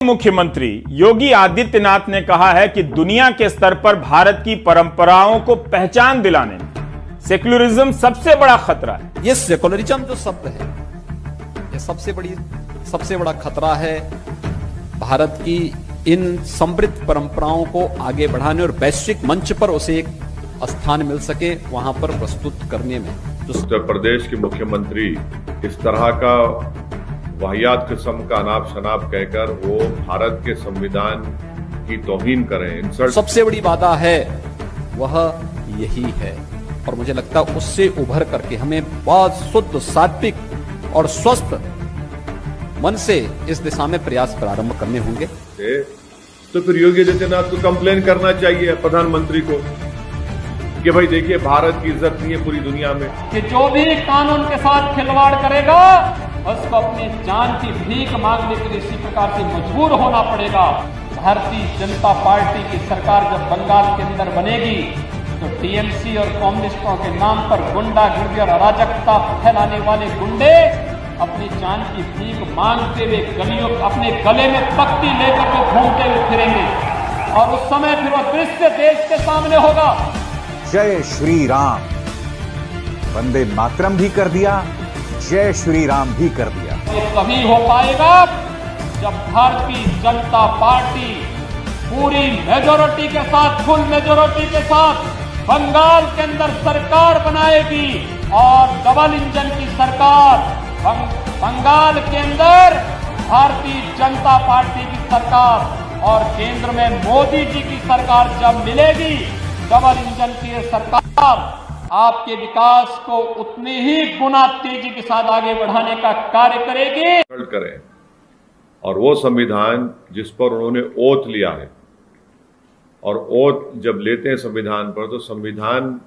मुख्यमंत्री योगी आदित्यनाथ ने कहा है कि दुनिया के स्तर पर भारत की परंपराओं को पहचान दिलाने में सेक्युलरिज्म सबसे बड़ा खतरा है। ये सेक्युलरिज्म जो शब्द है, ये सबसे बड़ा खतरा है भारत की इन समृद्ध परंपराओं को आगे बढ़ाने और वैश्विक मंच पर उसे एक स्थान मिल सके, वहां पर प्रस्तुत करने में। उत्तर प्रदेश के मुख्यमंत्री इस तरह का वाहियात किस्म का अनाप शनाप कहकर वो भारत के संविधान की तौहीन करें। सबसे बड़ी बाधा है वह यही है, और मुझे लगता है उससे उभर करके हमें बहुत शुद्ध, सात्विक और स्वस्थ मन से इस दिशा में प्रयास प्रारंभ करने होंगे। तो फिर योगी आदित्यनाथ को कंप्लेन करना चाहिए प्रधानमंत्री को कि भाई देखिए, भारत की इज्जत नहीं है पूरी दुनिया में। कि जो भी कानून के साथ खिलवाड़ करेगा उसको अपनी जान की भीख मांगने के लिए इसी प्रकार से मजबूर होना पड़ेगा। भारतीय जनता पार्टी की सरकार जब बंगाल के अंदर बनेगी तो टीएमसी और कम्युनिस्टों के नाम पर गुंडागर्दी और अराजकता फैलाने वाले गुंडे अपनी जान की भीख मांगते हुए गलियों, अपने गले में पत्ती लेकर के घूमते हुए फिरेंगे, और उस समय फिर वो दृश्य देश के सामने होगा। जय श्री राम, वंदे मातरम भी कर दिया, जय श्री राम भी कर दिया। ये तभी हो पाएगा जब भारतीय जनता पार्टी पूरी मेजोरिटी के साथ, फुल मेजोरिटी के साथ बंगाल के अंदर सरकार बनाएगी, और डबल इंजन की सरकार बंगाल के अंदर भारतीय जनता पार्टी की सरकार और केंद्र में मोदी जी की सरकार जब मिलेगी, डबल इंजन की सरकार आपके विकास को उतनी ही गुना तेजी के साथ आगे बढ़ाने का कार्य करेगी। करें, और वो संविधान जिस पर उन्होंने ओथ लिया है, और ओथ जब लेते हैं संविधान पर, तो संविधान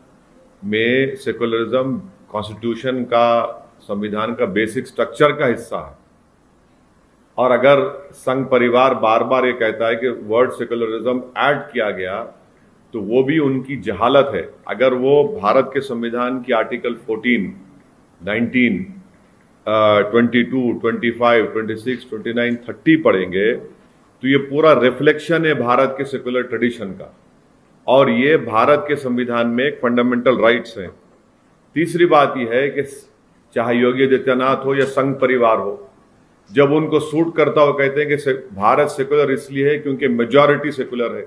में सेकुलरिज्म कॉन्स्टिट्यूशन का, संविधान का बेसिक स्ट्रक्चर का हिस्सा है। और अगर संघ परिवार बार बार ये कहता है कि वर्ड सेकुलरिज्म ऐड किया गया, तो वो भी उनकी जहालत है। अगर वो भारत के संविधान की आर्टिकल 14, 19, 22, 25, 26, 29, 30 पढ़ेंगे तो ये पूरा रिफ्लेक्शन है भारत के सेकुलर ट्रेडिशन का, और ये भारत के संविधान में एक फंडामेंटल राइट्स हैं। तीसरी बात यह है कि चाहे योगी आदित्यनाथ हो या संघ परिवार हो, जब उनको सूट करता हो कहते हैं कि भारत सेकुलर इसलिए है क्योंकि मेजॉरिटी सेकुलर है।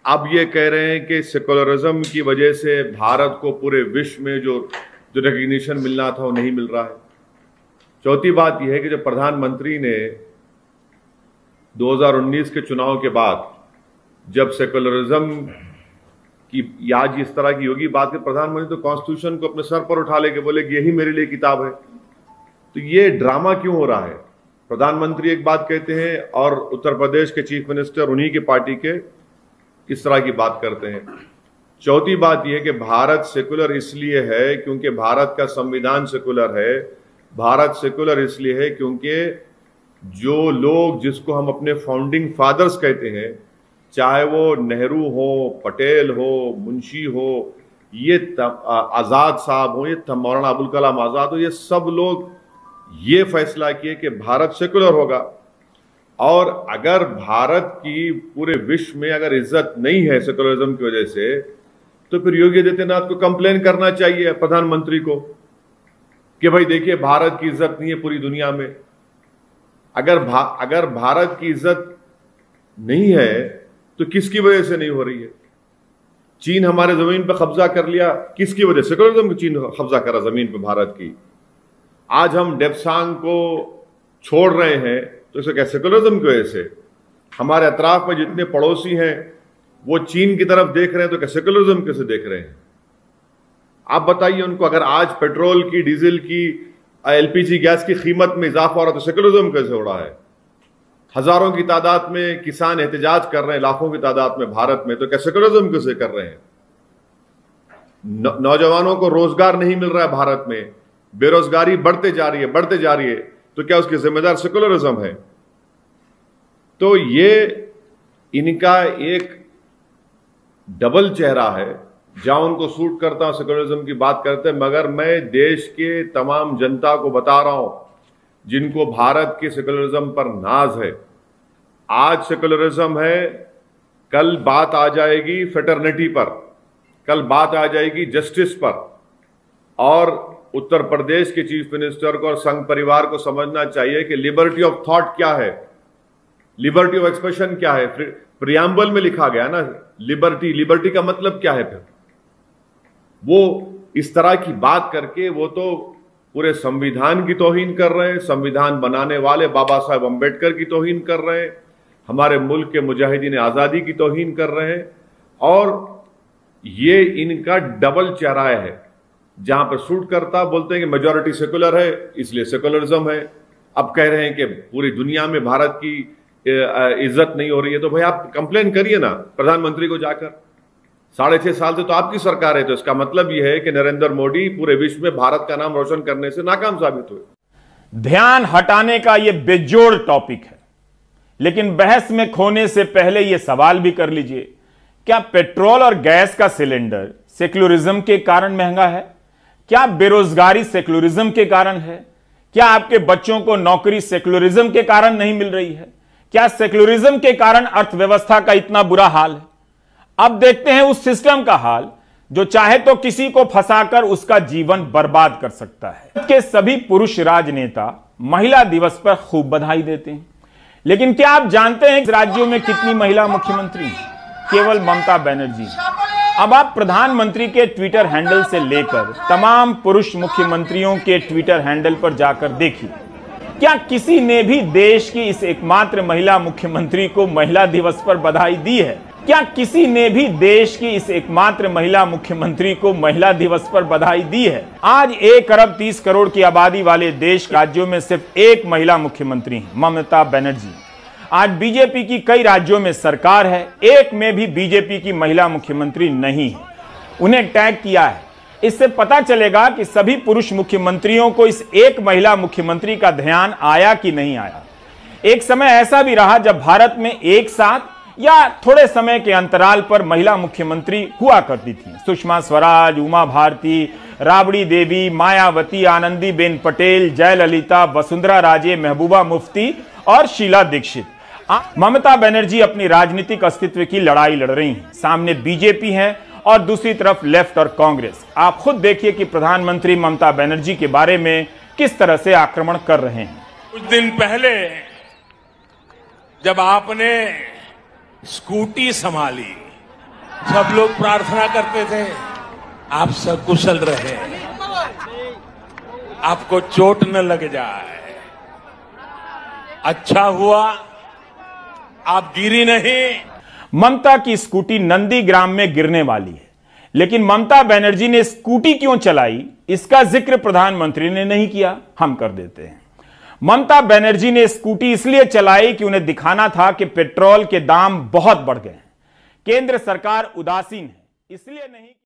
अब ये कह रहे हैं कि सेकुलरिज्म की वजह से भारत को पूरे विश्व में जो रिकग्निशन मिलना था वो नहीं मिल रहा है। चौथी बात यह है कि जब प्रधानमंत्री ने 2019 के चुनाव के बाद जब सेकुलरिज्म की आज इस तरह की होगी बात, कि प्रधानमंत्री तो कॉन्स्टिट्यूशन को अपने सर पर उठा लेके बोले कि यही मेरे लिए किताब है। तो ये ड्रामा क्यों हो रहा है? प्रधानमंत्री एक बात कहते हैं और उत्तर प्रदेश के चीफ मिनिस्टर उन्हीं की पार्टी के इस तरह की बात करते हैं। चौथी बात यह कि भारत सेकुलर इसलिए है क्योंकि भारत का संविधान सेकुलर है। भारत सेकुलर इसलिए है क्योंकि जो लोग, जिसको हम अपने फाउंडिंग फादर्स कहते हैं, चाहे वो नेहरू हो, पटेल हो, मुंशी हो, ये आज़ाद साहब हो, ये मौलाना अबुल कलाम आज़ाद हो, ये सब लोग ये फैसला किए कि भारत सेकुलर होगा। और अगर भारत की पूरे विश्व में अगर इज्जत नहीं है सेकुलरिज्म की वजह से, तो फिर योगी आदित्यनाथ को कंप्लेन करना चाहिए प्रधानमंत्री को कि भाई देखिए, भारत की इज्जत नहीं है पूरी दुनिया में। अगर भारत की इज्जत नहीं है तो किसकी वजह से नहीं हो रही है? चीन हमारे जमीन पर कब्जा कर लिया, किसकी वजह? सेकुलरिज्म की चीन कब्जा करा जमीन पर भारत की। आज हम डेप्सांग को छोड़ रहे हैं तो इसे क्या सेकुलरिज्म की वजह से? हमारे अतराफ में जितने पड़ोसी हैं वो चीन की तरफ देख रहे हैं तो क्या सेकुलरिज्म कैसे देख रहे हैं? आप बताइए उनको, अगर आज पेट्रोल की, डीजल की, एलपीजी गैस की कीमत में इजाफा हो रहा है तो सेकुलरिज्म कैसे हो रहा है? हजारों की तादाद में किसान एहतजाज कर रहे हैं, लाखों की तादाद में भारत में, तो क्या सेकुलरिज्म कैसे कर रहे हैं? नौजवानों को रोजगार नहीं मिल रहा है भारत में, बेरोजगारी बढ़ते जा रही है, तो क्या उसकी जिम्मेदार सेकुलरिज्म है? तो ये इनका एक डबल चेहरा है, जहां उनको सूट करता हूं सेकुलरिज्म की बात करते हैं, मगर मैं देश के तमाम जनता को बता रहा हूं जिनको भारत के सेकुलरिज्म पर नाज है, आज सेकुलरिज्म है, कल बात आ जाएगी फेटर्निटी पर, कल बात आ जाएगी जस्टिस पर। और उत्तर प्रदेश के चीफ मिनिस्टर को और संघ परिवार को समझना चाहिए कि लिबर्टी ऑफ थॉट क्या है, लिबर्टी ऑफ एक्सप्रेशन क्या है। प्रियम्बल में लिखा गया ना लिबर्टी का मतलब क्या है। फिर वो इस तरह की बात करके वो तो पूरे संविधान की तौहीन कर रहे हैं, संविधान बनाने वाले बाबा साहब अंबेडकर की तौहीन कर रहे हैं, हमारे मुल्क के मुजाहिदीन आजादी की तौहीन कर रहे हैं। और ये इनका डबल चेहरा है, जहां पर सूट करता बोलते हैं कि मेजॉरिटी सेकुलर है इसलिए सेकुलरिज्म है, अब कह रहे हैं कि पूरी दुनिया में भारत की इज्जत नहीं हो रही है। तो भाई आप कंप्लेन करिए ना प्रधानमंत्री को जाकर। 6.5 साल से तो आपकी सरकार है, तो इसका मतलब यह है कि नरेंद्र मोदी पूरे विश्व में भारत का नाम रोशन करने से नाकाम साबित हुए। ध्यान हटाने का यह बेजोड़ टॉपिक है, लेकिन बहस में खोने से पहले यह सवाल भी कर लीजिए, क्या पेट्रोल और गैस का सिलेंडर सेक्युलरिज्म के कारण महंगा है? क्या बेरोजगारी सेक्युलरिज्म के कारण है? क्या आपके बच्चों को नौकरी सेक्युलरिज्म के कारण नहीं मिल रही है? क्या सेक्युलरिज्म के कारण अर्थव्यवस्था का इतना बुरा हाल है? अब देखते हैं उस सिस्टम का हाल जो चाहे तो किसी को फंसाकर उसका जीवन बर्बाद कर सकता है। के सभी पुरुष राजनेता महिला दिवस पर खूब बधाई देते हैं, लेकिन क्या आप जानते हैं राज्यों में कितनी महिला मुख्यमंत्री? केवल ममता बनर्जी। अब आप प्रधानमंत्री के ट्विटर हैंडल से लेकर तमाम पुरुष मुख्यमंत्रियों के ट्विटर हैंडल पर जाकर देखिए, क्या किसी ने भी देश की इस एकमात्र महिला मुख्यमंत्री को महिला दिवस पर बधाई दी है? क्या किसी ने भी देश की इस एकमात्र महिला मुख्यमंत्री को महिला दिवस पर बधाई दी है? आज 1 अरब 30 करोड़ की आबादी वाले देश राज्यों में सिर्फ एक महिला मुख्यमंत्री है, ममता बनर्जी। आज बीजेपी की कई राज्यों में सरकार है, एक में भी बीजेपी की महिला मुख्यमंत्री नहीं है। उन्हें टैग किया है। इससे पता चलेगा कि सभी पुरुष मुख्यमंत्रियों को इस एक महिला मुख्यमंत्री का ध्यान आया कि नहीं आया। एक समय ऐसा भी रहा जब भारत में एक साथ या थोड़े समय के अंतराल पर महिला मुख्यमंत्री हुआ करती थी। सुषमा स्वराज, उमा भारती, राबड़ी देवी, मायावती, आनंदीबेन पटेल, जयललिता, वसुंधरा राजे, महबूबा मुफ्ती और शीला दीक्षित। ममता बनर्जी अपनी राजनीतिक अस्तित्व की लड़ाई लड़ रही हैं। सामने बीजेपी है और दूसरी तरफ लेफ्ट और कांग्रेस। आप खुद देखिए कि प्रधानमंत्री ममता बनर्जी के बारे में किस तरह से आक्रमण कर रहे हैं। कुछ दिन पहले जब आपने स्कूटी संभाली, सब लोग प्रार्थना करते थे आप सकुशल रहे, आपको चोट न लग जाए। अच्छा हुआ आप गिरी नहीं। ममता की स्कूटी नंदीग्राम में गिरने वाली है, लेकिन ममता बनर्जी ने स्कूटी क्यों चलाई इसका जिक्र प्रधानमंत्री ने नहीं किया। हम कर देते हैं। ममता बनर्जी ने स्कूटी इसलिए चलाई कि उन्हें दिखाना था कि पेट्रोल के दाम बहुत बढ़ गए हैं, केंद्र सरकार उदासीन है, इसलिए नहीं।